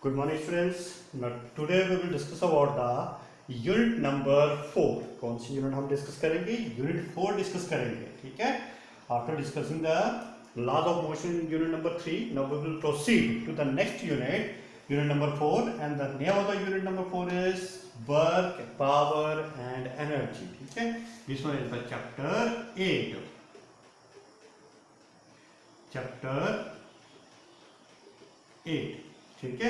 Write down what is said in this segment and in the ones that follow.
Good morning students. Now today we will discuss about the unit number 4. कौन सी unit हम discuss करेंगे? Unit 4 discuss करेंगे. ठीक है. After discussing the laws of motion in unit number 3, now we will proceed to the next unit, unit number 4, and the name of the unit number 4 is work, power and energy. ठीक है. This one is the chapter 8. Chapter 8. ठीक है.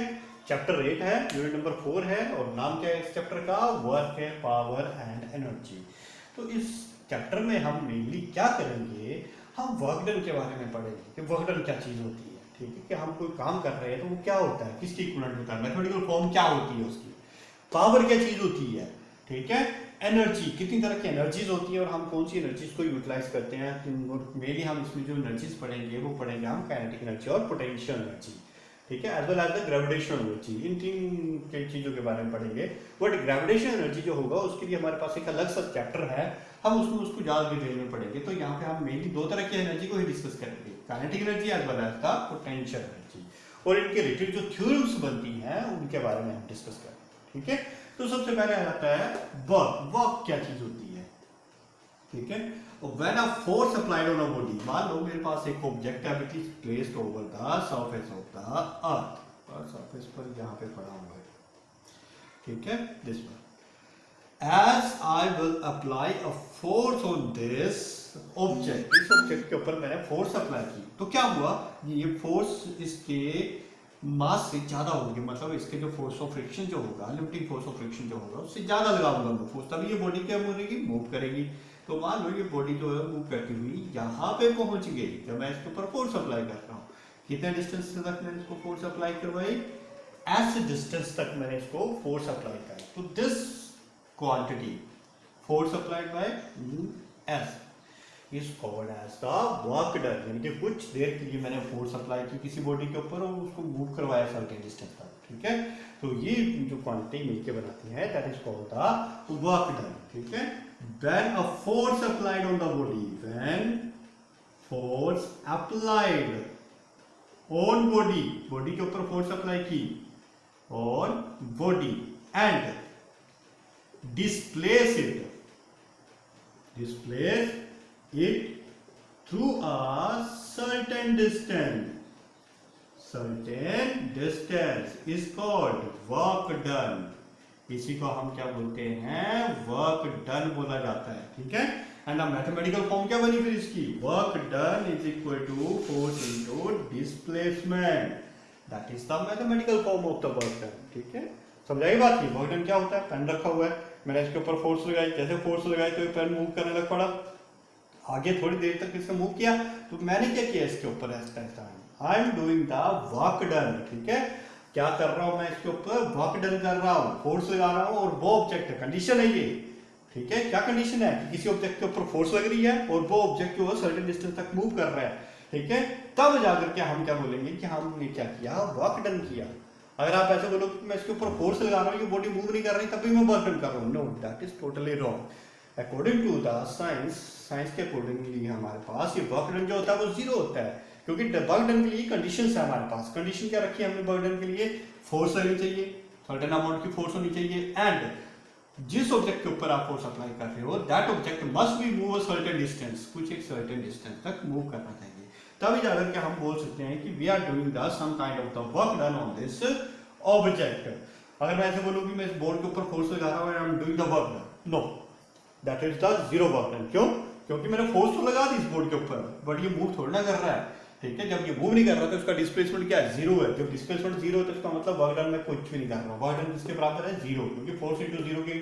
Chapter 8 है, unit number 4 है और नाम क्या है इस चैप्टर का? वर्क है, पावर एंड एनर्जी. तो इस चैप्टर में हम मेनली क्या करेंगे? हम वर्क डन के बारे में पढ़ेंगे कि वर्क डन क्या चीज होती है. ठीक है. कि हम कोई काम कर रहे हैं तो वो क्या होता है, किसके इक्विवेलेंट होता है, मैथमेटिकल फॉर्म क्या होती है उसकी, पावर क्या चीज होती है. ठीक है. एनर्जी, कितनी तरह की एनर्जीज होती है और हम कौन सी एनर्जीज को यूटिलाइज करते हैं. मेनली हम इसमें जो एनर्जीज पढ़ेंगे वो पढ़ेंगे हम काइनेटिक एनर्जी और पोटेंशियल एनर्जी. ठीक है. As well as the gravitational energy. इन तीन चीजों के बारे में पढ़ेंगे. बट ग्रेविटेशनल एनर्जी जो होगा उसके लिए हमारे पास एक अलग सा चैप्टर है, हम उसमें उसको ज्यादा डिटेल में पढ़ेंगे. तो यहाँ पे हम मेनली दो तरह की एनर्जी को ही डिस्कस करेंगे, kinetic energy as well as the potential energy, और इनके रिलेटेड जो थ्योरम्स बनती हैं उनके बारे में हम डिस्कस करेंगे. ठीक है. तो सबसे पहले आ जाता है वर्क. वर्क क्या चीज होती है. ठीक है. When a force applied on a body, मान लो मेरे पास एक ऑब्जेक्ट है which is placed over the surface of the earth, और सरफेस पर यहाँ पे पड़ा हुआ है. ठीक है. This one. As I will apply a force on this object, इस ऑब्जेक्ट के ऊपर मैंने फोर्स अप्लाई की तो क्या हुआ, ये फोर्स इसके मास से ज्यादा होगी, मतलब इसके जो फोर्स ऑफ फ्रिक्शन जो होगा, लिमिटिंग फोर्स ऑफ फ्रिक्शन जो होगा उससे ज्यादा लगाऊंगा मैं फोर्स, तभी ये बॉडी क्या होगी, मूव करेगी. तो मान लो ये बॉडी जो है मूव करती हुई यहाँ पे पहुंच गई जब मैं इसके ऊपर फोर्स अप्लाई कर रहा हूँ. कितने डिस्टेंस तक मैंने इसको फोर्स अप्लाई करवाई? ऐसे डिस्टेंस तक मैंने इसको फोर्स अप्लाई करा. तो this quantity force applied by s is called as the work done. यानी कि कुछ देर के लिए मैंने फोर्स अप्लाई की किसी बॉडी के ऊपर और उसको मूव करवाया सर्टेन डिस्टेंस तक. ठीक है. तो ये जो क्वांटिटी मिलके बनाती है that is called the work done. ठीक है. When a force applied on the body, when force applied on body, body के ऊपर force apply की on body and displace it through a certain distance is called work done. इसी को हम क्या बोलते हैं? वर्क डन बोला जाता है. ठीक है. एंड मैथमेटिकल फॉर्म क्या बनी फिर इसकी? Work done is equal to force into displacement. That is the mathematical form of the work done. ठीक है. समझाई बात की? वर्क डन क्या होता है? पेन रखा हुआ है, मैंने इसके ऊपर फोर्स लगाई, जैसे फोर्स लगाई तो ये पेन मूव करने लग पड़ा, आगे थोड़ी देर तक इससे मूव किया तो मैंने क्या किया इसके ऊपर? ऐसा आई am doing the work done. ठीक है. क्या कर रहा हूं मैं इसके ऊपर? वर्क डन कर रहा हूं, फोर्स लगा रहा हूं और वो ऑब्जेक्ट है, कंडीशन है ये. ठीक है. क्या कंडीशन है? कि किसी ऑब्जेक्ट के ऊपर फोर्स लग रही है और वो ऑब्जेक्ट जो है सर्टेन डिस्टेंस तक मूव कर रहा है. ठीक है. तब जाकर के हम क्या बोलेंगे कि हमने क्या किया? वर्क डन किया. अगर आप ऐसे बोलो कि मैं इसके ऊपर फोर्स लगा रहा हूं, ये बॉडी मूव नहीं कर रही, तब भी मैं वर्क डन कर रहा हूं. No, that is totally wrong. According to the science के अकॉर्डिंगली हमारे पास ये वर्क डन जो होता है वो जीरो होता है, क्योंकि वर्क डन के लिए कंडीशंस है हमारे पास. कंडीशन क्या रखी है हमने वर्क डन के लिए? फोर्स लगनी चाहिए, सर्टेन अमाउंट की फोर्स होनी चाहिए, एंड जिस ऑब्जेक्ट के ऊपर आप फोर्स अप्लाई कर रहे हो that object must be move a certain distance, कुछ एक सर्टेन डिस्टेंस तक मूव करना चाहिए. तभी जाकर के हम बोल सकते हैं कि we are doing the some kind of the work done on this object. अगर मैं ऐसे बोलूं कि मैं इस बोर्ड के ऊपर फोर्स लगा रहा हूं and I am doing the work done, no, that is the zero work done. क्यों? क्योंकि मैंने फोर्स तो लगा दी इस बोर्ड के ऊपर, बट ये मूव थोड़ा ना कर रहा है. ठीक है. जब ये मूव नहीं कर रहा तो उसका डिस्प्लेसमेंट क्या है? जीरो है. जब डिस्प्लेसमेंट जीरो है तो इसका मतलब वर्क डन में कुछ भी नहीं कर रहा. वर्क डन किसके बराबर है? जीरो. क्योंकि फोर्स इंटू जीरो के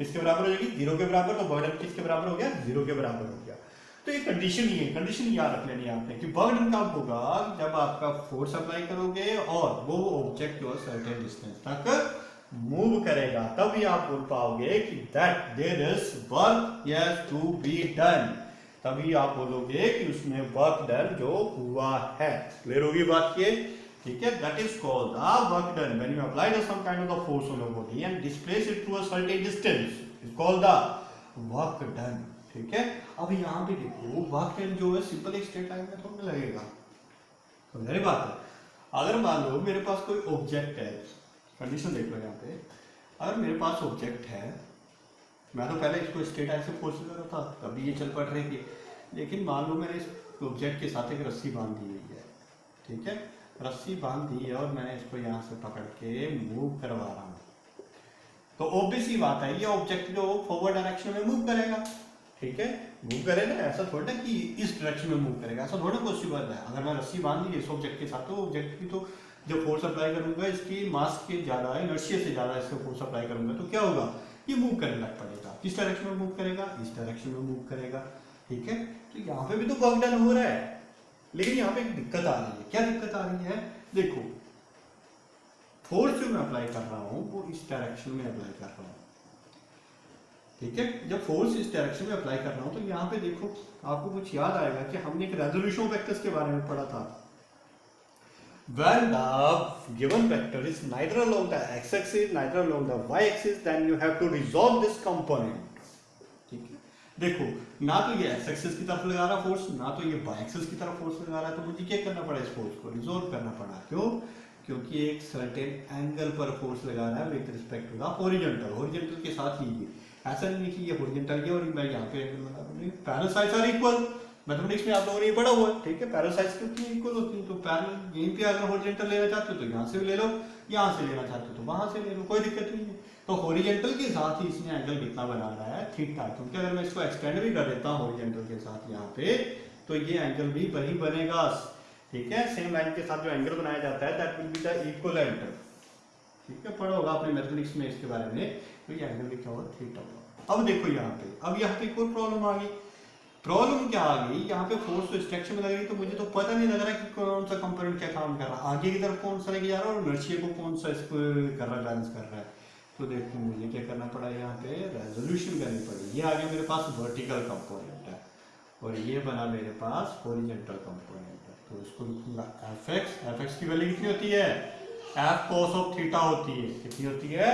इसके बराबर हो जाएगी, जीरो के बराबर. तो वर्क डन किसके बराबर हो गया? जीरो के बराबर हो गया. तो ये कंडीशन ही है. कंडीशन याद रख लेनी है आपने कि वर्क डन कब होगा? जब आपका फोर्स अप्लाई करोगे और वो ऑब्जेक्ट जो सर्टेन डिस्टेंस तक मूव करेगा, तभी आप बोल पाओगे कि that there is work yes to be done. तभी आप बोलोगे कि उसमें वर्क डन जो हुआ है. क्लियर होगी बात ये? ठीक है. That is called the work done when you apply some kind of force on your body and displace it through a certain distance is called the work done. ठीक है. अब यहाँ पे देखो वर्क डन जो है सिंपल एक straight line में थोड़ा लगेगा. समझ रही बात है? अगर मान लो मेरे पास कोई ऑब्जेक्ट है, कंडीशन देख लो यहाँ पे, अगर मेरे पास ऑब्जेक्ट है, मैं तो पहले इसको स्ट्रेट ऐसे फोर्स कर रहा था तभी ये चल पड़ रही थी, लेकिन मान लो मैंने इस ऑब्जेक्ट के साथ एक रस्सी बांध दी हुई है, ठीक है, रस्सी बांध दी है और मैंने इसको यहाँ से पकड़ के मूव करवा रहा हूँ, तो ऑब्वियस ही बात है ये ऑब्जेक्ट जो फॉरवर्ड डायरेक्शन में मूव करेगा, ठीक है, मूव करेगा, ऐसा थोड़ा ना कि इस डायरेक्शन में मूव करेगा, ऐसा थोड़ा पॉसिबल है। अगर मैं रस्सी बांध दी इस ऑब्जेक्ट के साथ, तो ऑब्जेक्ट की तो जब फोर्स अप्लाई करूंगा इसकी मास के ज़्यादा, इनर्शिया से ज़्यादा इसको फोर्स अप्लाई करूंगा तो क्या होगा, ये मूव करने लग पड़ेगा। किस डायरेक्शन में मूव करेगा, इस डायरेक्शन में मूव करेगा, ठीक है। तो यहाँ पे भी तो वर्क डन हो रहा है, लेकिन यहाँ पे एक दिक्कत आ रही है। क्या दिक्कत आ रही है, देखो फोर्स जो मैं अप्लाई कर रहा हूँ वो इस डायरेक्शन में अप्लाई कर रहा हूँ, ठीक है। जब फोर्स इस डायरेक्शन में अप्लाई कर रहा हूँ तो यहाँ पे देखो आपको कुछ याद आएगा कि हमने एक रेजोल्यूशन वेक्टर्स के बारे में पढ़ा था। When the given vector is neither along the x-axis neither along the y-axis, then you have to resolve this component, ठीक है। देखो ना तो ये x-axis की तरफ लगा रहा फोर्स, ना तो ये y-axis की तरफ फोर्स लगा रहा है, तो मुझे क्या करना पड़ा, इस फोर्स को रिजोल्व करना पड़ा। क्यों, क्योंकि एक सर्टेन एंगल पर फोर्स लगा रहा है with respect to the horizontal, horizontal के साथ ही ये, ऐसा नहीं है कि ये हॉरिजॉन्टल है और मैं यहाँ पे एंगल लगा रहा हूँ। Parallel sides are equal, mathematics में आप लोगों ने ये पढ़ा हुआ है, ठीक है। पैरेलल साइड्स कितनी इक्वल होती हैं, तो पैरेलल यहीं पे अगर हॉरिजॉन्टल लेना चाहते हो तो यहाँ से भी ले लो, यहाँ से लेना चाहते हो तो वहां से ले लो, कोई दिक्कत नहीं है। तो हॉरिजॉन्टल के साथ ही इसने एंगल कितना बना रहा है, थीटा, क्योंकि अगर मैं इसको एक्सटेंड भी कर देता हूँ हॉरिजॉन्टल के साथ यहाँ पे, तो ये एंगल भी वही बनेगा, ठीक है। सेम लाइन के साथ जो एंगल बनाया जाता है that will be the equivalent, ठीक है, पढ़ा होगा आपने मैथमेटिक्स में इसके बारे में। तो ये एंगल भी क्या होगा, थीटा होगा। अब देखो यहाँ पे, अब यहाँ पे कोई प्रॉब्लम आ गई। प्रॉब्लम क्या आ गई, यहाँ पे फोर्स तो स्ट्रक्चर में लग रही, तो मुझे तो पता नहीं लग रहा कि कौन सा कंपोनेंट क्या काम कर रहा है, आगे की तरफ कौन सा लेके जा रहा है और इनर्शिया को कौन सा इसको कर रहा है, बैलेंस कर रहा है। तो देखो मुझे क्या करना पड़ा, यहाँ पे रेजोल्यूशन करनी पड़ी। ये आगे मेरे पास वर्टिकल कंपोनेंट है और ये बना मेरे पास हॉरिजॉन्टल कंपोनेंट है, तो इसको लिखूंगा एफ एक्स की वैल्यू कितनी होती है, एफ कोस ऑफ थीटा होती है। कितनी होती है,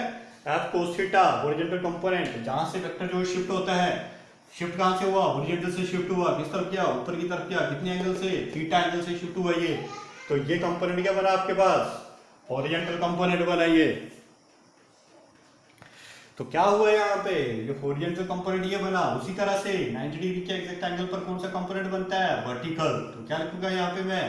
F cos theta, horizontal component, जहां से वेक्टर जो शिफ्ट होता है, शिफ्ट कहां से हुआ, हॉरिजॉन्टल से शिफ्ट हुआ, किस तरफ गया, ऊपर की तरफ गया, कितने एंगल से, थीटा एंगल से शिफ्ट हुआ ये। तो ये कंपोनेंट क्या बना आपके पास, हॉरिजॉन्टल कंपोनेंट बना ये। तो क्या हुआ यहाँ पे, ये हॉरिजॉन्टल कंपोनेंट ये बना, उसी तरह से 90 डिग्री के एग्जैक्ट एंगल पर कौन सा कंपोनेंट बनता है, वर्टिकल। तो क्या लिखूंगा यहाँ पे मैं,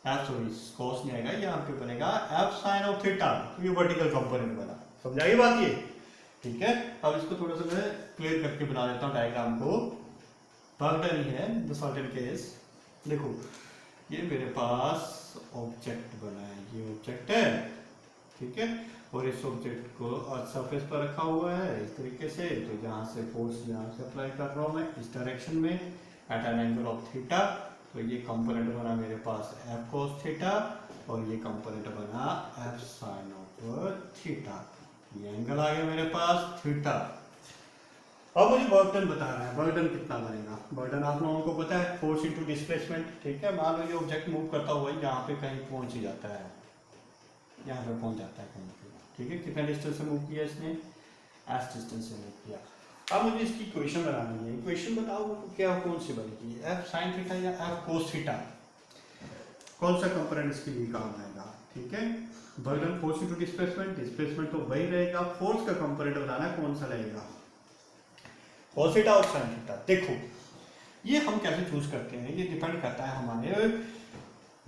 एफ सॉरी कॉस नहीं आएगा, यहाँ पे बनेगा एफ साइन ऑफ थीटा, तो ये वर्टिकल कंपोनेंट बना। समझाइए बात ये, ठीक है। अब इसको थोड़ा सा मैं क्लियर करके बना देता हूँ डायग्राम को, वर्क डन है द सर्टेन केस। देखो ये मेरे पास ऑब्जेक्ट बना है, ये ऑब्जेक्ट है, ठीक है, और इस ऑब्जेक्ट को सरफेस पर रखा हुआ है इस तरीके से। तो यहाँ से फोर्स यहाँ से अप्लाई कर रहा हूँ मैं इस डायरेक्शन में at an angle of theta. तो ये कंपोनेंट बना मेरे पास एफ कोस थीटा और ये कंपोनेंट बना एफ साइन ऑफ थीटा। ये एंगल आ गया मेरे पास थीटा। अब मुझे वर्क डन बता रहा है, वर्क डन कितना बनेगा। वर्क डन आप लोगों को पता है, फोर्स इनटू डिस्प्लेसमेंट, ठीक है। मान लो ये ऑब्जेक्ट मूव करता हुआ यहाँ पे कहीं पहुंच ही जाता है, यहाँ पे पहुंच जाता है कहीं पे, ठीक है। कितना डिस्टेंस से मूव किया इसने, एस डिस्टेंस से मूव किया। अब मुझे इसकी इक्वेशन बनानी है। इक्वेशन बताओ क्या कौन सी बनेगी, एफ साइन थीटा या एफ कोस थीटा, कौन सा कंपोनेंट इसके लिए काम आएगा, ठीक है। Work done force into displacement, displacement तो वही रहेगा, फोर्स का कंपोनेंट बनाना है कौन सा रहेगा, कॉस थीटा और साइन थीटा। देखो ये हम कैसे चूज करते हैं, ये डिपेंड करता है हमारे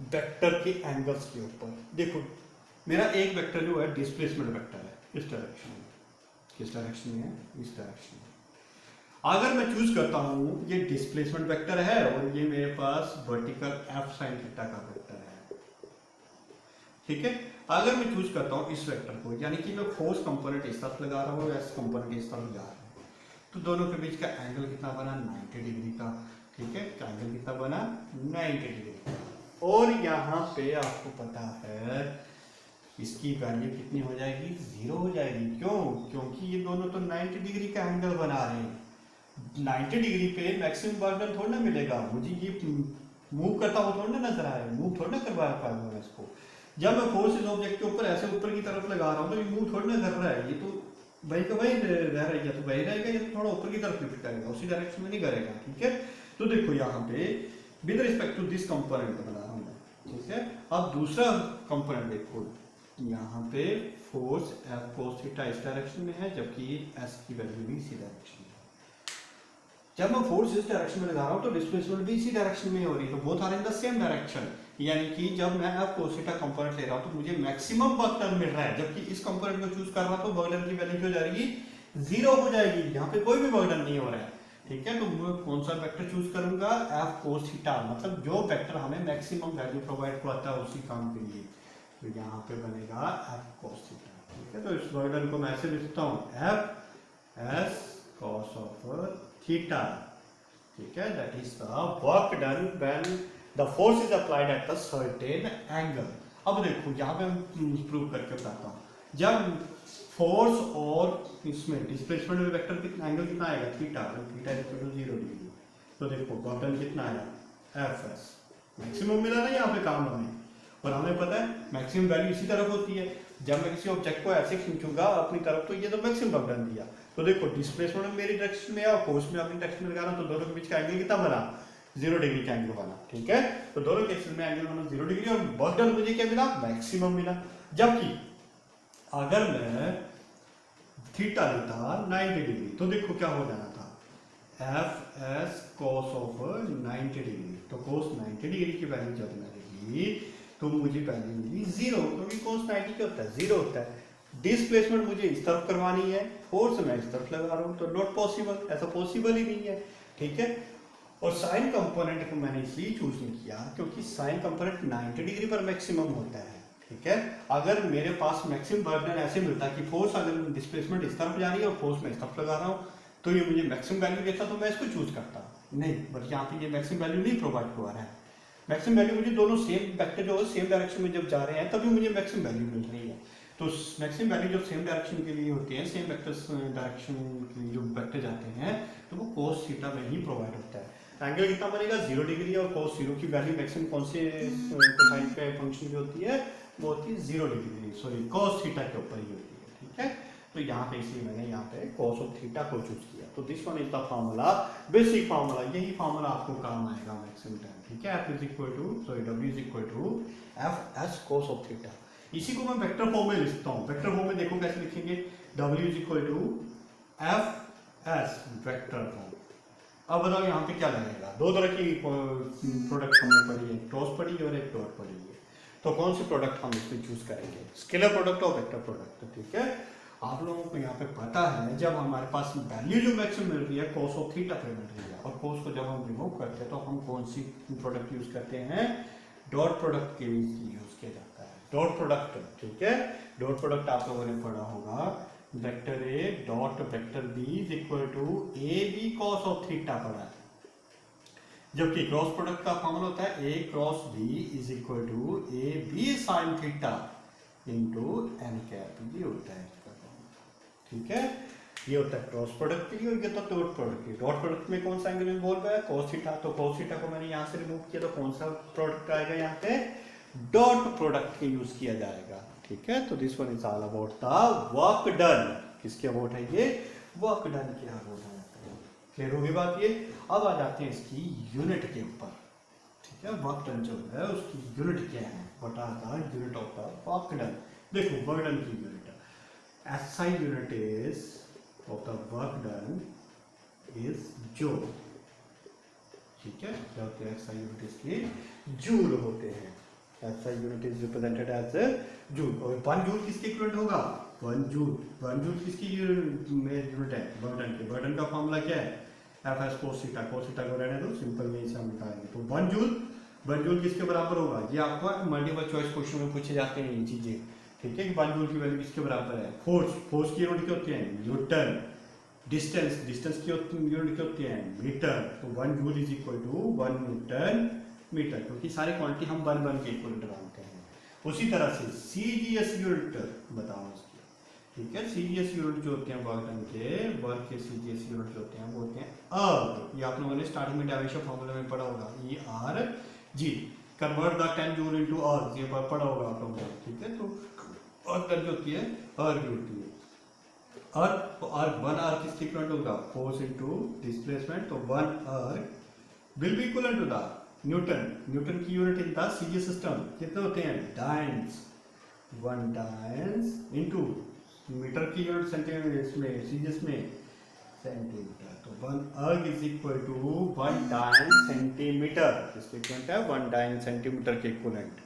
वेक्टर के एंगल्स के ऊपर। देखो मेरा एक वेक्टर जो है डिस्प्लेसमेंट वेक्टर है, इस डायरेक्शन में, किस डायरेक्शन में है, इस डायरेक्शन में। अगर मैं चूज करता हूं ये डिस्प्लेसमेंट वेक्टर है और ये मेरे पास वर्टिकल एफ साइन थीटा का वेक्टर है, ठीक है। अगर मैं चूज करता हूं इस वेक्टर को, यानी कि मैं फोर्स कंपोनेंट इस तरफ लगा रहा हूं या इस कंपोनेंट इस तरफ जा रहा हूं, तो दोनों के बीच का एंगल कितना बना, 90 डिग्री का, ठीक है। एंगल कितना बना, 90 डिग्री का। और यहाँ पे आपको पता है इसकी वैल्यू कितनी हो जाएगी, 0 हो जाएगी। क्यों, क्योंकि ये दोनों तो 90 डिग्री का एंगल बना रहे हैं। 90 डिग्री पे मैक्सिमम वर्क डन थोड़ा ना मिलेगा, मुझे ये मूव करता हुआ थोड़ा ना नजर आए, मूव थोड़ा ना करवा पाऊंगा इसको। जब मैं फोर्स इस ऑब्जेक्ट के ऊपर ऐसे ऊपर की तरफ लगा रहा हूँ तो ये मूव थोड़ा ना कर रहा है, ये तो वही का वही रह रहा है, या तो वही रहेगा या तो थोड़ा ऊपर की तरफ लिफ्ट करेगा, उसी डायरेक्शन में नहीं करेगा, ठीक है। तो देखो यहाँ पे with respect to this component बना रहा हूँ मैं, ठीक है। अब दूसरा कंपोनेंट देखो, यहाँ पे फोर्स F cos थीटा इस डायरेक्शन में है, जबकि S की वैल्यू भी इसी डायरेक्शन में है। जब मैं फोर्स इस डायरेक्शन में लगा रहा हूँ तो डिस्प्लेसमेंट भी इसी डायरेक्शन में हो रही है, तो both are in the same direction. यानी कि जब मैं F cos थीटा कंपोनेंट ले रहा हूँ तो मुझे मैक्सिमम वर्क डन मिल रहा है, जबकि इस कंपोनेंट को चूज कर रहा हूँ तो वर्क डन की वैल्यू क्या हो जाएगी, 0 हो जाएगी। यहाँ पे कोई भी वर्क डन नहीं हो रहा है, ठीक है। तो मैं कौन सा वेक्टर चूज करूंगा, F cos थीटा, मतलब जो वेक्टर हमें मैक्सिमम वैल्यू प्रोवाइड करवाता है उसी काम के लिए। तो यहाँ पे बनेगा F cos थीटा, ठीक है। तो इस वर्क डन को मैं ऐसे लिखता हूँ, F S cos of theta, ठीक है। That is the work done when the force is applied at the certain angle. अब देखो यहाँ पे मैं प्रूव करके बताता हूँ, जब फोर्स और इसमें डिस्प्लेसमेंट में वेक्टर कितना एंगल कितना आएगा, theta, theta equal to 0 degree. तो देखो वर्क डन कितना आया, एफ एस, मैक्सिमम मिला ना यहाँ पे काम हमें, और हमें पता है मैक्सिमम वैल्यू इसी तरफ होती है। जब मैं किसी ऑब्जेक्ट को ऐसे खींचूंगा अपनी तरफ तो ये तो मैक्सिमम वर्क डन दिया। तो देखो डिस्प्लेसमेंट में मेरी डायरेक्शन में है और फोर्स में अपनी डायरेक्शन में लगा रहा हूं, तो दोनों के बीच का एंगल कितना बना, 0 डिग्री का एंगल बना, ठीक है। तो दोनों केसेस में एंगल बना 0 डिग्री और वर्क डन मुझे क्या मिला, मैक्सिमम मिला। जबकि अगर मैं थीटा लेता 90 डिग्री तो देखो क्या हो जाना था, F S cos of 90 degree. तो कॉस 90 डिग्री की वैल्यू जब मैं लगी तो मुझे वैल्यू मिली 0, क्योंकि कॉस 90 क्या होता है, 0 होता है। डिस्प्लेसमेंट मुझे इस तरफ करवानी है, फोर्स मैं इस तरफ लगा रहा हूँ, तो नॉट पॉसिबल, ऐसा पॉसिबल ही नहीं है, ठीक है। और साइन कंपोनेंट को मैंने इसलिए चूज नहीं किया क्योंकि साइन कंपोनेंट 90 डिग्री पर मैक्सिमम होता है, ठीक है। अगर मेरे पास मैक्सिमम वर्क डन ऐसे मिलता कि फोर्स अगर डिस्प्लेसमेंट इस तरफ जा रही है और फोर्स मैं इस तरफ लगा रहा हूँ तो ये मुझे मैक्सिमम वैल्यू देता, तो मैं इसको चूज करता नहीं, बल्कि यहाँ पे ये मैक्सिमम वैल्यू नहीं प्रोवाइड करवा रहा है। मैक्सिमम वैल्यू मुझे दोनों सेम वेक्टर जो सेम डायरेक्शन में जब जा रहे हैं तभी मुझे मैक्सिमम वैल्यू मिल रही है। तो मैक्सिमम वैल्यू जब सेम डायरेक्शन के लिए होती है, सेम वेक्टर्स डायरेक्शन के लिए जो वेक्टर जाते हैं तो वो cos थीटा में ही प्रोवाइड होता है। एंगल कितना बनेगा, 0 डिग्री, और cos 0 की वैल्यू मैक्सिमम कौन से कोसाइन पे फंक्शन की होती है, वो होती है 0 डिग्री, सॉरी cos थीटा के ऊपर ही होती है, ठीक है। तो यहाँ पे इसलिए मैंने यहाँ पे cos ऑफ थीटा को चूज किया। तो this one is the formula, basic formula, यही फार्मूला आपको काम आएगा मैक्सिमम टाइम, ठीक है। F is equal to, sorry W is equal to F S cos of theta. इसी को मैं वेक्टर फॉर्म में लिखता हूँ। वेक्टर फॉर्म में देखो कैसे लिखेंगे, W is equal to F S vector form. अब बताओ यहाँ पे क्या लगेगा, दो तरह की प्रोडक्ट हमने पढ़ी है, क्रॉस पढ़ी है और एक डॉट पढ़ी है। तो कौन सी प्रोडक्ट हम इसमें चूज करेंगे, स्केलर प्रोडक्ट और वेक्टर प्रोडक्ट, ठीक है। आप लोगों को यहाँ पे पता है जब हमारे पास वैल्यू जो मैक्सिमम मिल रही है cos ऑफ थीटा पे मिल रही है, और cos को जब हम रिमूव करते हैं तो हम कौन सी प्रोडक्ट यूज करते हैं, डॉट प्रोडक्ट के लिए यूज किया जाता है, डॉट प्रोडक्ट, ठीक है। डॉट प्रोडक्ट आप लोगों ने पढ़ा होगा, vector A dot vector B is equal to A B cos of theta पढ़ा है। जबकि क्रॉस प्रोडक्ट का फॉर्मूला होता है A cross B is equal to A B sine theta into N cap, ये होता है इसका फॉर्मूला, ठीक है। ये होता है क्रॉस प्रोडक्ट के लिए, और ये तो डॉट प्रोडक्ट के लिए। डॉट प्रोडक्ट में कौन सा एंगल इन्वॉल्व है, cos थीटा, तो cos थीटा को मैंने यहाँ से रिमूव किया, तो कौन सा प्रोडक्ट आएगा यहाँ पे, डॉट प्रोडक्ट के यूज किया जाएगा, ठीक है। तो this one is all about the work done, किसके अबाउट है ये, वर्क डन के अबाउट है। क्लियर होगी बात ये। अब आ जाते हैं इसकी यूनिट के ऊपर, ठीक है। वर्क डन जो है उसकी यूनिट क्या है, what are the unit of the work done. देखो वर्क डन की unit, SI unit is of the work done is joule, ठीक है। क्या होते हैं SI यूनिट, इसके जूल होते हैं। SI unit is represented as joule, और 1 जूल किसके इक्विवेलेंट होगा, 1 जूल किसकी यूनिट है, वर्क डन के। वर्क डन का फॉर्मूला क्या है, एफ एस cos थीटा को रहने दो, सिंपल में इसे हम निकालेंगे। तो 1 जूल किसके बराबर होगा, ये आपको मल्टीपल चॉइस क्वेश्चन में पूछे जाते हैं ये चीजें, ठीक है। कि 1 जूल की वैल्यू किसके बराबर है, फोर्स की यूनिट क्या होती है, न्यूटन। डिस्टेंस की यूनिट क्या होती है, मीटर। तो 1 joule is equal to 1 newton metre, क्योंकि सारी क्वांटिटी हम 1 के इक्वल मानते हैं। उसी तरह से CGS यूनिट बताओ इसकी, ठीक है। CGS यूनिट जो होते हैं वर्क डन के, वर्क के CGS यूनिट जो होते हैं वो होते हैं अर्ग। ये आप लोगों ने स्टार्टिंग में डायमेंशन फार्मूला में पढ़ा होगा, ERG, convert the 10 joule into अर्ग, ये पढ़ा होगा आप लोगों ने, ठीक है। तो अर्ग डन जो होती है, अर्ग होती है अर्ग, तो अर्ग 1 अर्ग किसके इक्वल होगा, फोर्स इनटू डिस्प्लेसमेंट। तो 1 erg will be equal to the newton की unit in the CGS system कितने होते हैं? डायंस। 1 डायंस इनटू मीटर की यूनिट सेंटीमीटर इसमें सीजीएस में सेंटीमीटर, तो 1 अर्ग इज इक्वल टू 1 डायन सेंटीमीटर, इसके इक्वल है 1 डायन सेंटीमीटर के इक्वलेंट।